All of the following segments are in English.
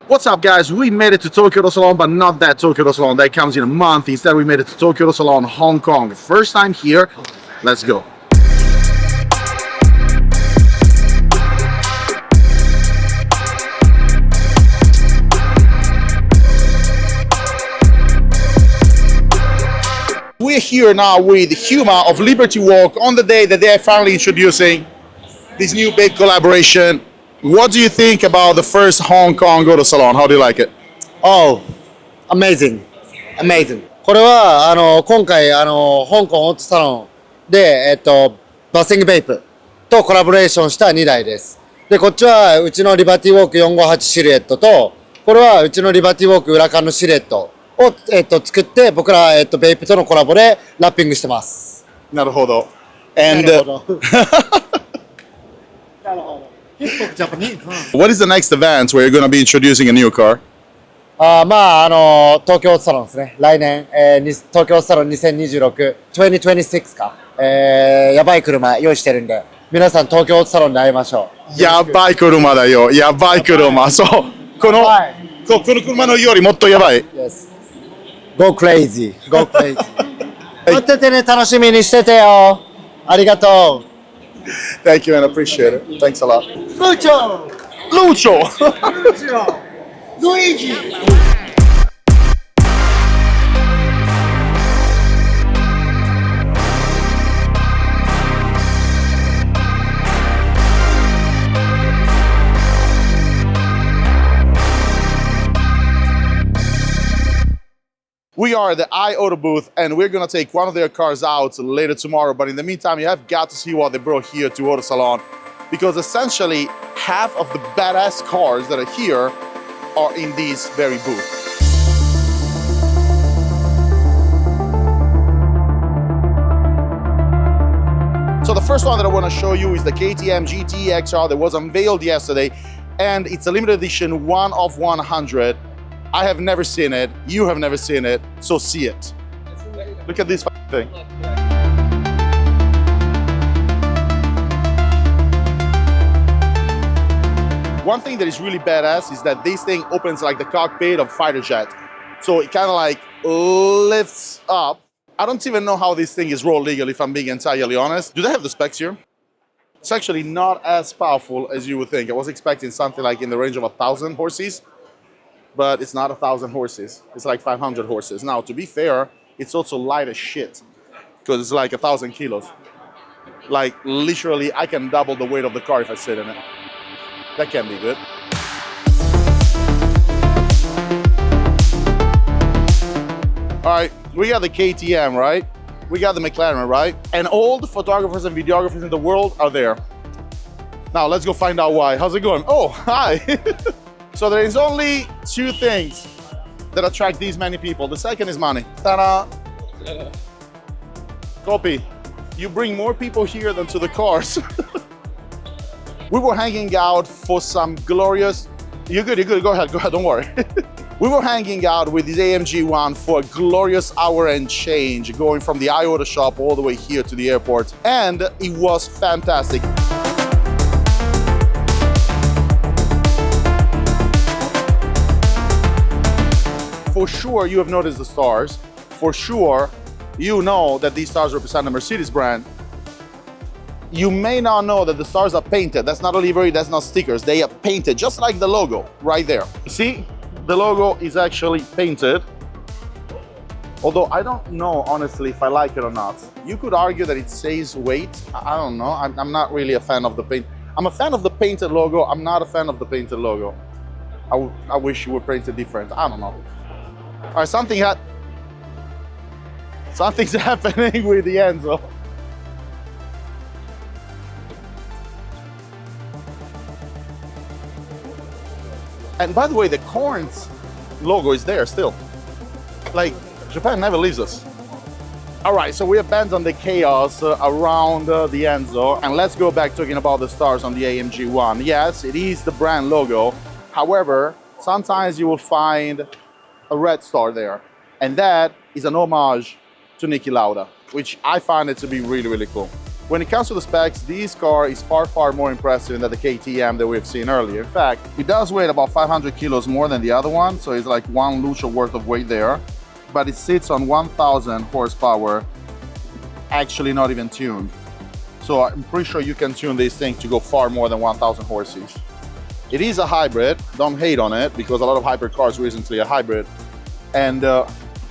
What's up, guys? We made it to Tokyo Auto Salon, but not that Tokyo Auto Salon. That comes in a month. Instead, we made it to Tokyo Auto Salon Hong Kong. First time here. Let's go. We're here now with Hyma of Liberty Walk on the day that they're finally introducing this new big collaboration. What do you think about the first Hong Kong Auto Salon? How do you like it? Oh, amazing. Amazing. これは、今回、香港オートサロンで、バッシングベイプとコラボレーションした2台です。で、こっちは、うちのリバティウォーク458シルエットと、これは、うちのリバティウォーク裏缶のシルエットを、作って、僕ら、ベイプとのコラボでラッピングしてます。なるほど。And, なるほど。なるほど。He spoke Japanese. What is the next event where you're going to be introducing a new car? 東京オートサロンですね。来年、東京オートサロン2026、2026か。やばい車用意してるんで、皆さん東京オートサロンで会いましょう。やばい車だよ。やばい車。そう。この車のよりもっとやばい。Yes. Go crazy. Go crazy. 待っててね、楽しみにしててよ。ありがとう。Thank you and appreciate it. Thanks a lot. Lucho! Lucho! Lucho! Luigi! We are at the iAuto booth and we're gonna take one of their cars out later tomorrow, but in the meantime you have got to see what they brought here to Auto Salon, because essentially half of the badass cars that are here are in this very booth. So the first one that I want to show you is the KTM GTXR that was unveiled yesterday, and it's a limited edition 1 of 100. I have never seen it, you have never seen it, so see it. Look at this thing. One thing that is really badass is that this thing opens like the cockpit of a fighter jet. So it kind of like lifts up. I don't even know how this thing is rolled legally, if I'm being entirely honest. Do they have the specs here? It's actually not as powerful as you would think. I was expecting something like in the range of 1,000 horses. But it's not 1,000 horses. It's like 500 horses. Now, to be fair, it's also light as shit because it's like 1,000 kilos. Like literally, I can double the weight of the car if I sit in it. That can be good. All right, we got the KTM, right? We got the McLaren, right? And all the photographers and videographers in the world are there. Now, let's go find out why. How's it going? Oh, hi. So there is only two things that attract these many people. The second is money. Ta-da! Copy. You bring more people here than to the cars. We were hanging out for some glorious... You're good, go ahead, don't worry. We were hanging out with this AMG ONE for a glorious hour and change, going from the iAuto shop all the way here to the airport. And it was fantastic. For sure, you have noticed the stars. For sure, you know that these stars represent the Mercedes brand. You may not know that the stars are painted. That's not a livery, that's not stickers. They are painted, just like the logo right there. See, the logo is actually painted. Although I don't know, honestly, if I like it or not. You could argue that it saves weight. I don't know. I'm not really a fan of the paint. I'm a fan of the painted logo. I'm not a fan of the painted logo. I wish you were painted different. I don't know. All right, something's happening with the Enzo. And by the way, the Corns logo is there still. Like, Japan never leaves us. All right, so we abandoned the chaos around the Enzo, and let's go back talking about the stars on the AMG ONE. Yes, it is the brand logo. However, sometimes you will find a red star there, and that is an homage to Niki Lauda, which I find it to be really, really cool. When it comes to the specs, this car is far more impressive than the KTM that we've seen earlier. In fact, it does weigh about 500 kilos more than the other one, so it's like one lucha worth of weight there. But it sits on 1,000 horsepower, actually not even tuned. So I'm pretty sure you can tune this thing to go far more than 1,000 horses. It is a hybrid, don't hate on it, because a lot of hypercars recently are hybrid. And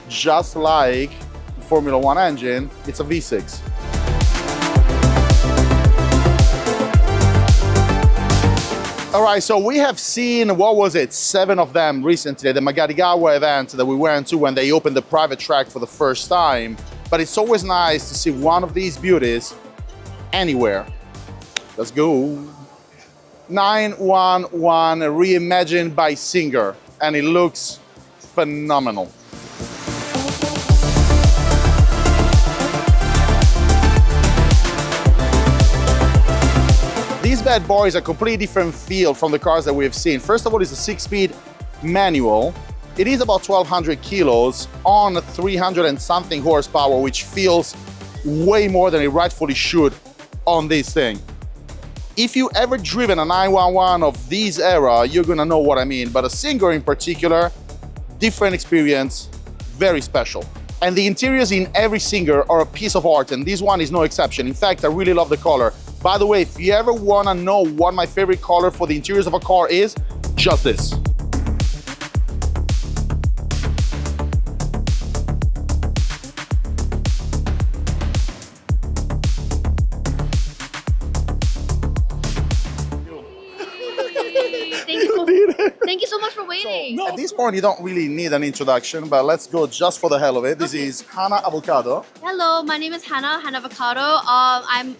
just like the Formula One engine, it's a V6. All right, so we have seen, what was it, 7 of them recently, the Magarigawa event that we went to when they opened the private track for the first time. But it's always nice to see one of these beauties anywhere. Let's go. 911 reimagined by Singer, and it looks phenomenal. These bad boys are a completely different feel from the cars that we have seen. First of all, it's a 6-speed manual. It is about 1,200 kilos on 300 and something horsepower, which feels way more than it rightfully should on this thing. If you ever driven a 911 of this era, you're gonna know what I mean, but a Singer in particular, different experience, very special. And the interiors in every Singer are a piece of art, and this one is no exception. In fact, I really love the color. By the way, if you ever wanna know what my favorite color for the interiors of a car is, just this. Thank you so much for waiting. So, at this point, you don't really need an introduction, but let's go just for the hell of it. This is Hanaocado. Hello, my name is Hanaocado. I'm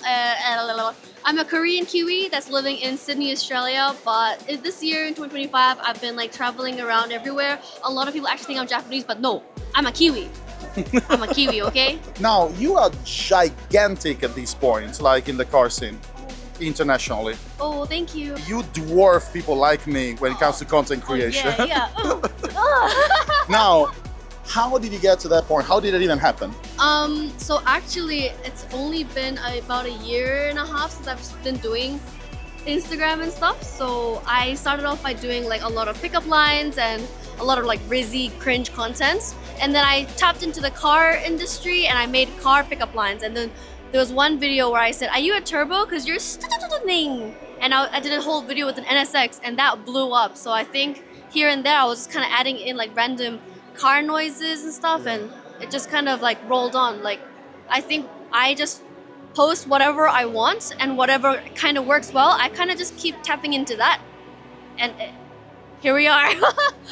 a Korean Kiwi that's living in Sydney, Australia. But this year in 2025, I've been like traveling around everywhere. A lot of people actually think I'm Japanese, but no, I'm a Kiwi. I'm a Kiwi, okay? Now, you are gigantic at this point, like in the car scene, internationally. Oh, thank you. You dwarf people like me when it comes to content creation. Yeah. Now, how did you get to that point? How did it even happen? So actually, it's only been about a year and a half since I've been doing Instagram and stuff. So I started off by doing like a lot of pickup lines and a lot of like rizzy cringe content. And then I tapped into the car industry and I made car pickup lines. And then there was one video where I said, "Are you a turbo? Because you're stunning." And I did a whole video with an NSX and that blew up. So I think here and there I was just kind of adding in like random car noises and stuff, and it just kind of like rolled on. Like I think I just post whatever I want, and whatever kind of works well, I kind of just keep tapping into that, and here we are.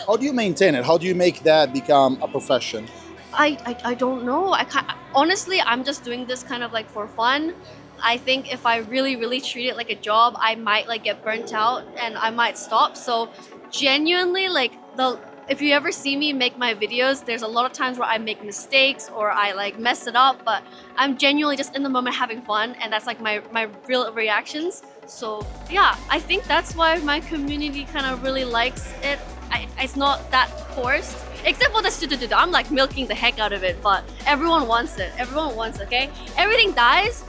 How do you maintain it? How do you make that become a profession? I don't know. Honestly, I'm just doing this kind of like for fun. I think if I really treat it like a job, I might like get burnt out and I might stop. So genuinely, like if you ever see me make my videos, there's a lot of times where I make mistakes or I like mess it up, but I'm genuinely just in the moment having fun, and that's like my real reactions. So yeah, I think that's why my community kind of really likes it. It's not that forced. Except for the studio, I'm like milking the heck out of it, but everyone wants it. Everyone wants it, okay? Everything dies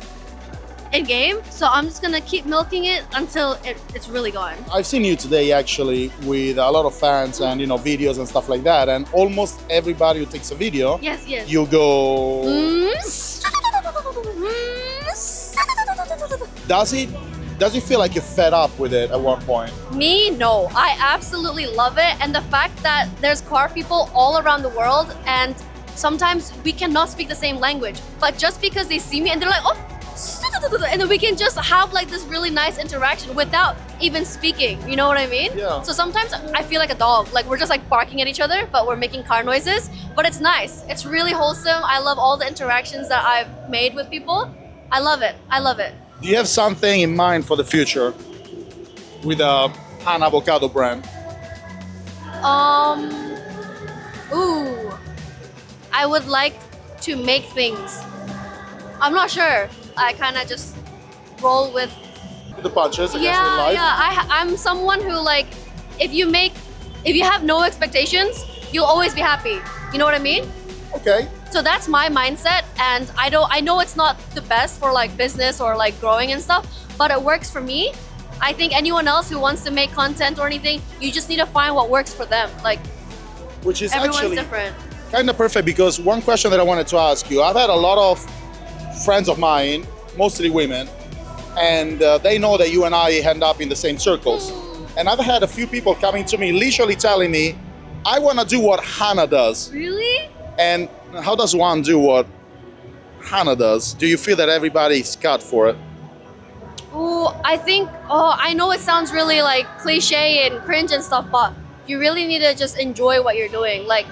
in game, so I'm just gonna keep milking it until it's really gone. I've seen you today actually with a lot of fans and videos and stuff like that, and almost everybody who takes a video, yes, you go. Does it feel like you're fed up with it at one point? Me, no. I absolutely love it, and the fact that there's car people all around the world, and sometimes we cannot speak the same language, but just because they see me and they're like, oh, and then we can just have like this really nice interaction without even speaking, you know what I mean? Yeah. So sometimes I feel like a dog, like we're just like barking at each other, but we're making car noises, but it's nice. It's really wholesome. I love all the interactions that I've made with people. I love it. I love it. Do you have something in mind for the future with the Hanaocado brand? I would like to make things. I'm not sure. I kind of just roll with The punches, I guess, in life. Yeah. I'm someone who like, if you have no expectations, you'll always be happy. You know what I mean? Okay. So that's my mindset, and I know it's not the best for like business or like growing and stuff, but it works for me. I think anyone else who wants to make content or anything, you just need to find what works for them. Like, Which is everyone's actually different. kind of perfect, because one question that I wanted to ask you, I've had a lot of friends of mine, mostly women, and they know that you and I end up in the same circles. And I've had a few people coming to me literally telling me, I want to do what Hana does. Really? And how does one do what Hana does? Do you feel that everybody's cut for it? Oh, I know it sounds really like cliche and cringe and stuff, but you really need to just enjoy what you're doing. Like,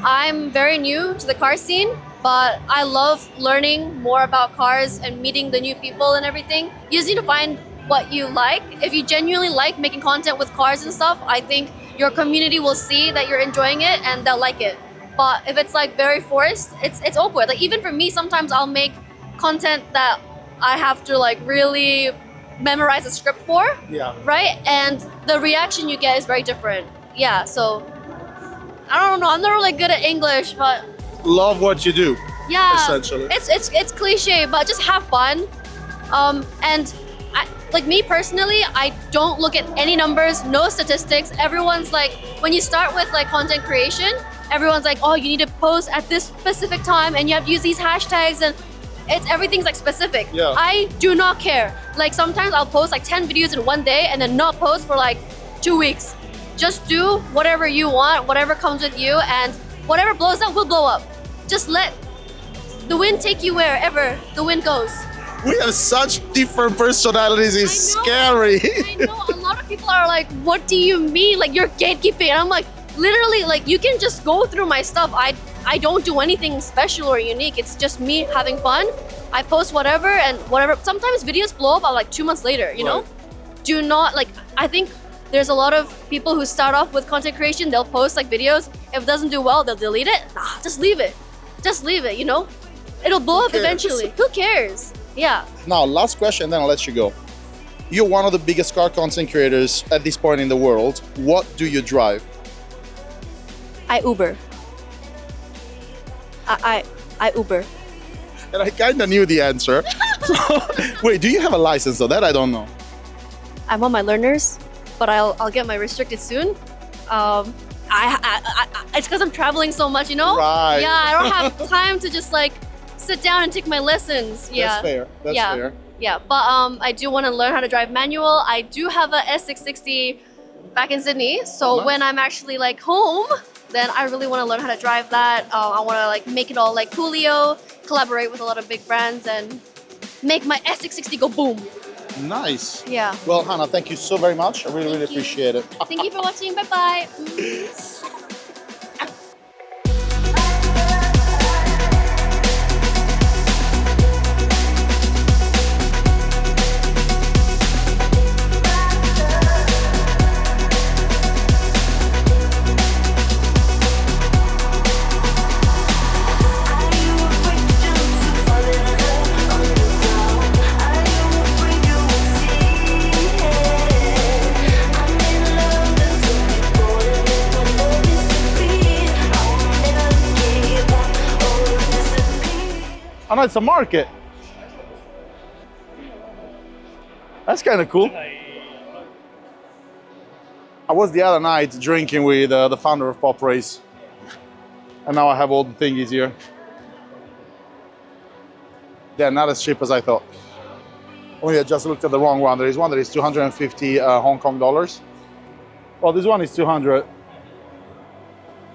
I'm very new to the car scene, but I love learning more about cars and meeting the new people and everything. You just need to find what you like. If you genuinely like making content with cars and stuff, I think your community will see that you're enjoying it and they'll like it. But if it's like very forced, it's awkward. Like, even for me, sometimes I'll make content that I have to like really memorize a script for, Yeah. right? And the reaction you get is very different. Yeah, so I don't know. I'm not really good at English, but Love what you do. yeah, Essentially. it's cliche, but just have fun. And like me personally, I don't look at any numbers, no statistics. Everyone's like, when you start with like content creation, everyone's like, oh, you need to post at this specific time and you have to use these hashtags, and everything's like specific. Yeah. I do not care. Like, sometimes I'll post like 10 videos in one day and then not post for like 2 weeks. Just do whatever you want, whatever comes with you, and whatever blows up will blow up. Just let the wind take you wherever the wind goes. We have such different personalities, it's I know. scary. I know a lot of people are like, what do you mean? Like, you're gatekeeping. And I'm like, literally, like, you can just go through my stuff. I don't do anything special or unique. It's just me having fun. I post whatever and whatever. Sometimes videos blow up like 2 months later, you know? Do not, like, I think there's a lot of people who start off with content creation. They'll post like videos. If it doesn't do well, they'll delete it. Nah, just leave it. Just leave it, you know? It'll blow up cares? eventually. Who cares? Yeah. Now, last question, then I'll let you go. You're one of the biggest car content creators at this point in the world. What do you drive? I Uber. I Uber. And I kind of knew the answer. So, wait, do you have a license though? That I don't know. I'm on my learners, but I'll get my restricted soon. It's because I'm traveling so much, you know? Right. Yeah, I don't have time to just like sit down and take my lessons. Yeah. That's fair. That's yeah. fair. Yeah, but I do want to learn how to drive manual. I do have a S660 back in Sydney, so Nice. when I'm actually like home, then I really want to learn how to drive that. I want to like make it all like coolio, collaborate with a lot of big brands, and make my S660 go boom. Nice. Yeah. Well, Hannah, thank you so very much. I really, really Thank you. appreciate it. Thank you for watching. Bye bye. Oh no, it's a market. That's kind of cool. I was the other night drinking with the founder of Pop Race, and now I have all the thingies here. They're not as cheap as I thought. Only I just looked at the wrong one. There is one that is 250 Hong Kong dollars. Well, this one is 200.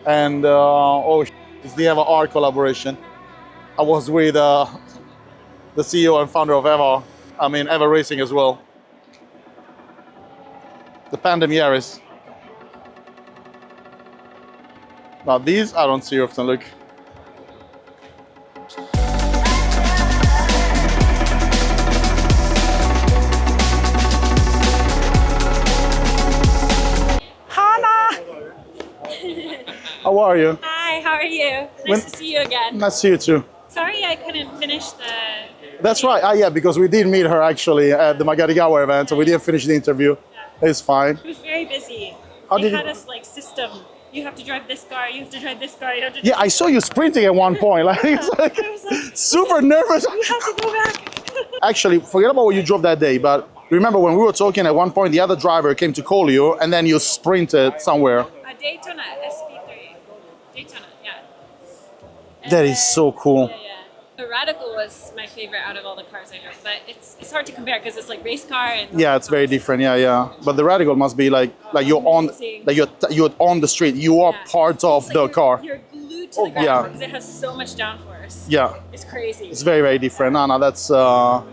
And it's the Eva R collaboration. I was with the CEO and founder of Eva Racing as well. The Pandem Yaris. Now these I don't see often, look. Hannah! How are you? Hi, how are you? Nice to see you again. Nice to see you too. Sorry I couldn't finish the... That's right. Yeah, because we did meet her actually at the Magarigawa event, so we didn't finish the interview. It's fine. It was very busy. How They did had you- us like system you have to drive this car, you have to drive this car, you have to Yeah, I saw you sprinting at one point. Like, it's like I was like, super nervous. you have to go back. Actually, forget about what you drove that day, but remember when we were talking at one point, the other driver came to call you and then you sprinted somewhere. Daytona SP3. Daytona, yeah. And That is so cool. Yeah, yeah. The Radical was my favorite out of all the cars I drove, but it's hard to compare because it's like race car and Yeah, it's very different. Yeah, yeah. But the Radical must be like you're on, Amazing. like you're on the street. You are Yeah. part of It's like the you're, car. You're glued to the ground yeah. because it has so much downforce. Yeah, It's crazy. it's very, very different. No, that's yeah,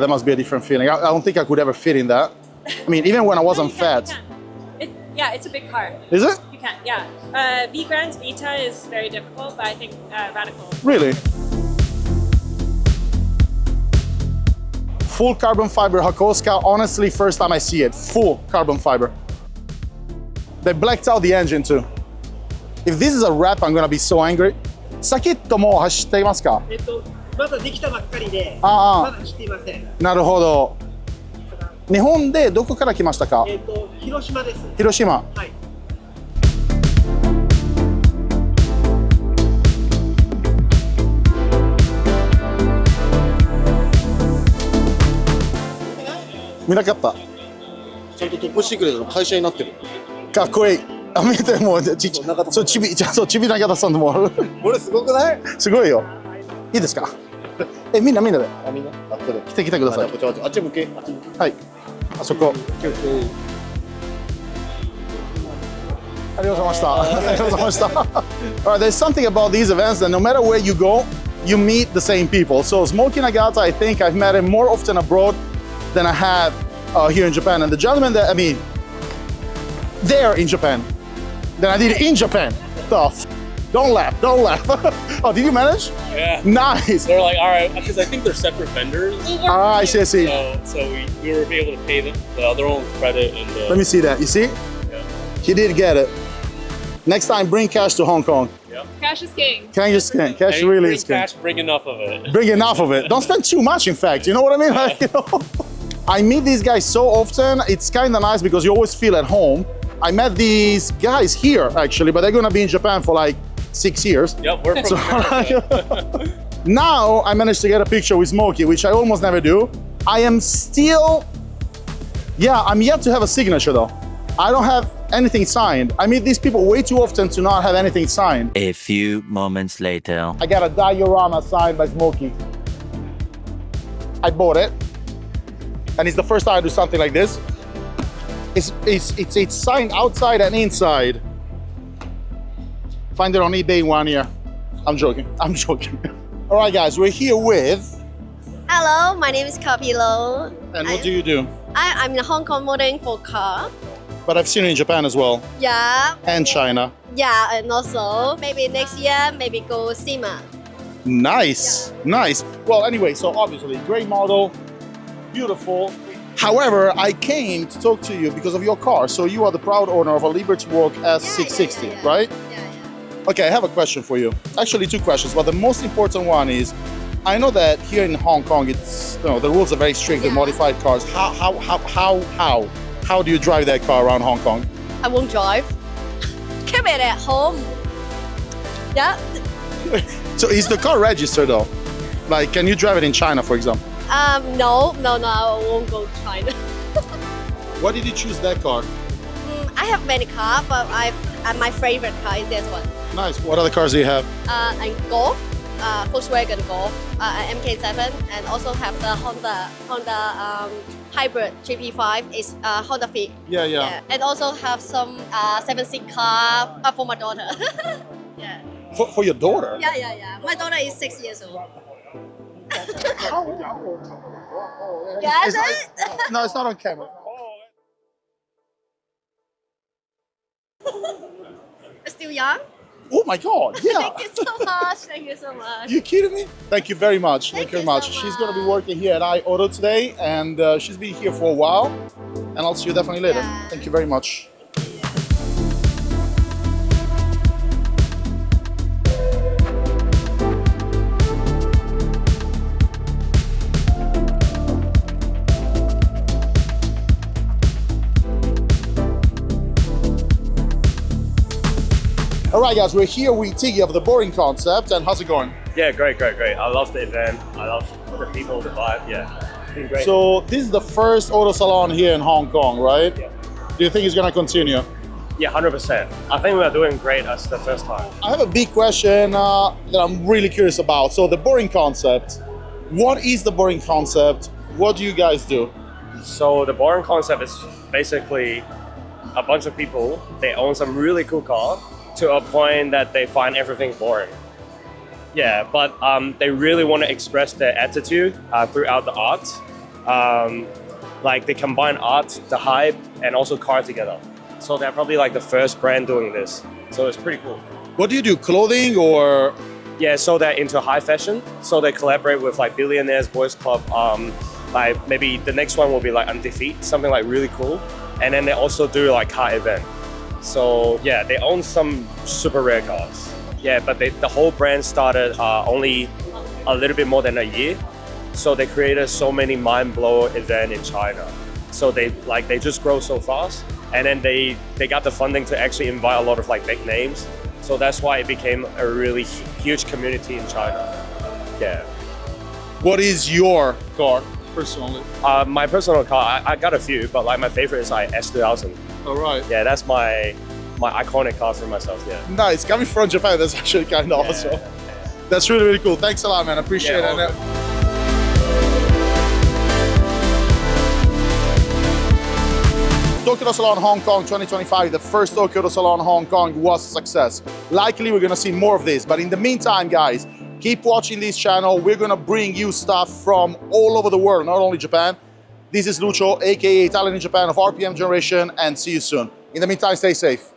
that must be a different feeling. I don't think I could ever fit in that. I mean, even when I wasn't You can, fat. you can. Yeah, it's a big car. Is it? You can, yeah. V Grand's Vita is very difficult, but I think Radical. Really? Full carbon fiber Hakoska, honestly, first time I see it. Full carbon fiber. They blacked out the engine too. If this is a wrap, I'm gonna be so angry. サキットもう走っていますか？まだできたばっかりで、ああまだ走っていません。なるほど。日本でどこから来ましたか？広島です。広島。はい。見なかった。ちゃんとトップシークレットの会社になってる。かっこいい。あ、見てもうそうちびそうちびながたさんでもこれすごくない？すごいよ。いいですか？みんなであ、みんな。あ、これ。来てください。こっちあっち向け。あっち向け。はい。あそこ。ありがとうございました。ありがとうございました。Alright, there's something about these events that no matter where you go, you meet the same people. So Smokey Nagata, I think I've met him more often abroad than I have here in Japan. And the gentleman that, I mean, there in Japan, than I did in Japan. Tough. Don't laugh, don't laugh. Oh, did you manage? Yeah. Nice. They're like, all right, because I think they're separate vendors. Ah, I see, I see. So we were able to pay them the other one with credit and. Let me see that. You see? Yeah. He did get it. Next time, bring cash to Hong Kong. Cash is king. Cash And really bring is king. cash, bring enough of it. Bring enough of it. Don't spend too much, in fact. You know what I mean? Like, you know, I meet these guys so often. It's kind of nice because you always feel at home. I met these guys here, actually, but they're going to be in Japan for like 6 years. Yep, we're from America. Now I managed to get a picture with Smokey, which I almost never do. I am still, yeah, I'm yet to have a signature though. I don't have anything signed. I meet these people way too often to not have anything signed. A few moments later. I got a diorama signed by Smokey. I bought it, and it's the first time I do something like this. It's signed outside and inside. Find it on eBay in 1 year. I'm joking. I'm joking. All right, guys, we're here with. Hello, my name is Kapilo. And what do you do? I'm in Hong Kong modeling for car. But I've seen you in Japan as well, Yeah, and China. yeah, and also maybe next year, maybe go SEMA. Nice, nice. Well, anyway, so obviously, great model, beautiful. However, I came to talk to you because of your car. So you are the proud owner of a LBWK S660, Yeah. right? Yeah. Okay, I have a question for you. Actually, two questions, but the most important one is, I know that here in Hong Kong, it's the rules are very strict with Yeah. modified cars. How do you drive that car around Hong Kong? I won't drive. Keep it at home. Yeah. So is the car registered though? Like, can you drive it in China, for example? No, I won't go to China. Why did you choose that car? I have many cars, but my favorite car is this one. Nice. What other cars do you have? And Golf, Volkswagen Golf, MK7, and also have the Honda Hybrid GP5 is Honda Fit. Yeah. And also have some 7-seat car for my daughter. Yeah. For your daughter? Yeah. My daughter is 6 years old. Got it? No, it's not on camera. Still young? Oh my God, yeah. Thank you so much. Thank you so much. You kidding me? Thank you very much. Thank you very you much. so She's going to be much. working here at Auto today, and she's been here for a while. And I'll see you definitely later. Yeah. Thank you very much. All right, guys, we're here with Tiggy of the Boring Concept, and how's it going? Yeah, great. I love the event. I love the people, the vibe. Yeah, it's been great. So this is the first Auto Salon here in Hong Kong, right? Yeah. Do you think it's gonna continue? Yeah, 100%. I think we're doing great as the first time. I have a big question that I'm really curious about. So the Boring Concept, what is the Boring Concept? What do you guys do? So the boring concept is basically a bunch of people, they own some really cool car to a point that they find everything boring. Yeah, but they really want to express their attitude throughout the art. Like they combine art, the hype, and also car together. So they're probably like the first brand doing this. So it's pretty cool. What do you do? Clothing or? Yeah, so they're into high fashion. So they collaborate with like Billionaires Boys Club. Like maybe the next one will be like Undefeat, something like really cool. And then they also do like car event. So yeah, they own some super rare cars. Yeah, but the whole brand started only a little bit more than a year. So they created so many mind-blowing events in China. So they just grow so fast. And then they got the funding to actually invite a lot of like big names. So that's why it became a really huge community in China. Yeah. What is your car, personally? My personal car, I got a few, but like my favorite is like S2000. All right. Yeah, that's my iconic car for myself, yeah. Nice. Coming from Japan, that's actually kind of awesome. That's really, really cool. Thanks a lot, man. I appreciate it. Auto Salon Hong Kong 2025, the first Auto Salon Hong Kong was a success. Likely we're gonna see more of this, but in the meantime, guys, keep watching this channel. We're gonna bring you stuff from all over the world, not only Japan. This is Lucio, aka Italian in Japan of RPM generation, and see you soon. In the meantime, stay safe.